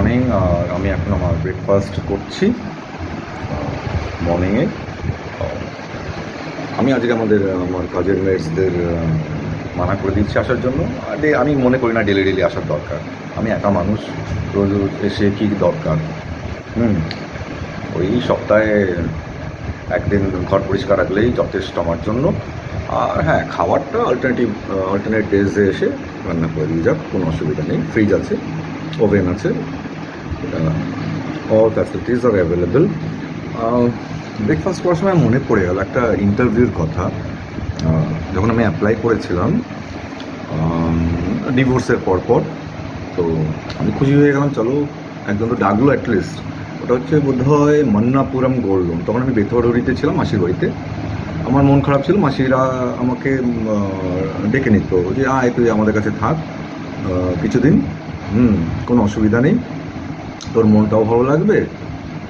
Morning. আর আমি এখন আমার ব্রেকফাস্ট করছি মর্নিংয়ে। আমি আজকে আমার কাজের মেটসদের মানা করে দিচ্ছি আসার জন্য। আর আমি মনে করি না ডেলি আসার দরকার। আমি একা মানুষ, রোজ এসে কী দরকার। ওই সপ্তাহে একদিন ঘর পরিষ্কার রাখলেই যথেষ্ট আমার জন্য। আর হ্যাঁ, খাবারটা অল্টারনেট ডেজে এসে রান্না করে দিয়ে যাক, কোনো অসুবিধা নেই। ফ্রিজ আছে, ওভেন আছে, অল ফ্যাসিলিটিস আর অ্যাভেলেবেল। ব্রেকফাস্ট করার সময় মনে পড়ে গেল একটা ইন্টারভিউর কথা। যখন আমি অ্যাপ্লাই করেছিলাম ডিভোর্সের পর, তো আমি খুশি হয়ে গেলাম, চলো একজন তো ডাকলো অ্যাটলিস্ট। ওটা হচ্ছে বোধহয় মন্নাপুরম গোল্ড লোন। তখন আমি বেথরডুরিতে ছিলাম, মাসির বাড়িতে। আমার মন খারাপ ছিল, মাসিরা আমাকে ডেকে নিত যে আয় তুই আমাদের কাছে থাক কিছুদিন, কোনো অসুবিধা নেই, তোর মনটাও ভালো লাগবে।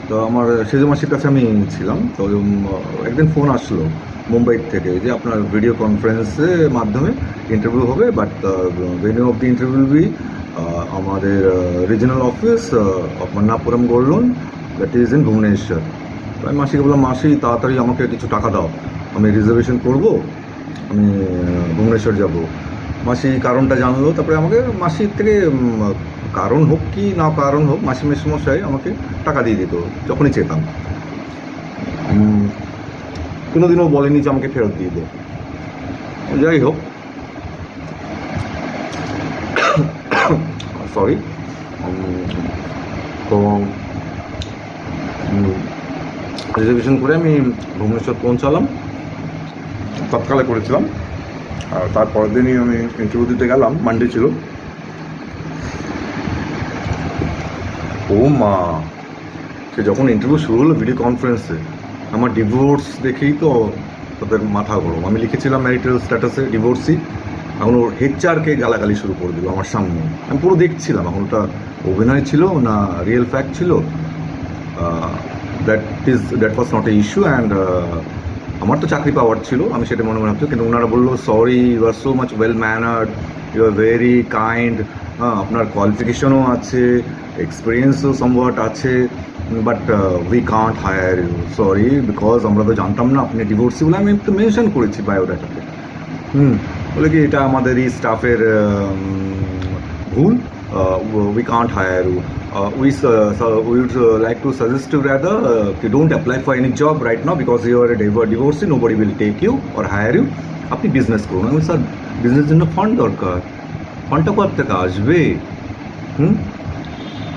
তো আমার সেজো মাসির কাছে আমি ছিলাম। তো একদিন ফোন আসলো মুম্বাই থেকে যে আপনার ভিডিও কনফারেন্সের মাধ্যমে ইন্টারভিউ হবে, but venue of the interview be আমাদের regional office of Manappuram gold loan, that is in Bhubaneswar. তো আমি মাসিকে বললাম, মাসি তাড়াতাড়ি আমাকে কিছু টাকা দাও, আমি রিজার্ভেশন করব, আমি ভুবনেশ্বর যাব। মাসি কারণটা জানলো, তারপরে আমাকে মাসির থেকে কারণ হোক কি না কারণ হোক, মাসি মেসমশাই আমাকে টাকা দিয়ে দিত যখনই চেতাম। কোনোদিনও বলেনি যে আমাকে ফেরত দিয়ে দে। যাই হোক, সরি। তো রিজার্ভেশন করে আমি ভুবনেশ্বর পৌঁছালাম, তৎকালে করেছিলাম। আর তারপরের দিনই আমি ইন্টারভিউ দিতে গেলাম, মানডে ছিল। ও মা, সে যখন ইন্টারভিউ শুরু হলো ভিডিও কনফারেন্সে, আমার ডিভোর্স দেখেই তো তাদের মাথা গরম। আমি লিখেছিলাম ম্যারিটাল স্ট্যাটাসে ডিভোর্সই, এখন ওর হেডচারকে গালাগালি শুরু করে দিল আমার সামনে। আমি পুরো দেখছিলাম, এখন ওটা অভিনয় ছিল না রিয়েল ফ্যাক্ট ছিল, that was not a issue. And আমার তো চাকরি পাওয়ার ছিল, আমি সেটা মনে ভাবছি। কিন্তু ওনারা বললো sorry, you are so much well mannered, you are very kind, আপনার কোয়ালিফিকেশনও আছে, এক্সপিরিয়েন্সও সামওয়াট আছে, but we can't hire you, sorry, because আমরা তো জানতাম না আপনি ডিভোর্সি বলে। আমি একটু মেনশন করেছি বায়োডাটাতে। বলে কি এটা আমাদের এই স্টাফের ভুল, we can't hire you. We would like to suggest you rather you don't apply for any job right now because you are a divorcee, nobody will take you or hire you. আপনি business করুন। আমি sir বিজনেসের জন্য fund দরকার, ফান্ডটা কোথা থেকে আসবে?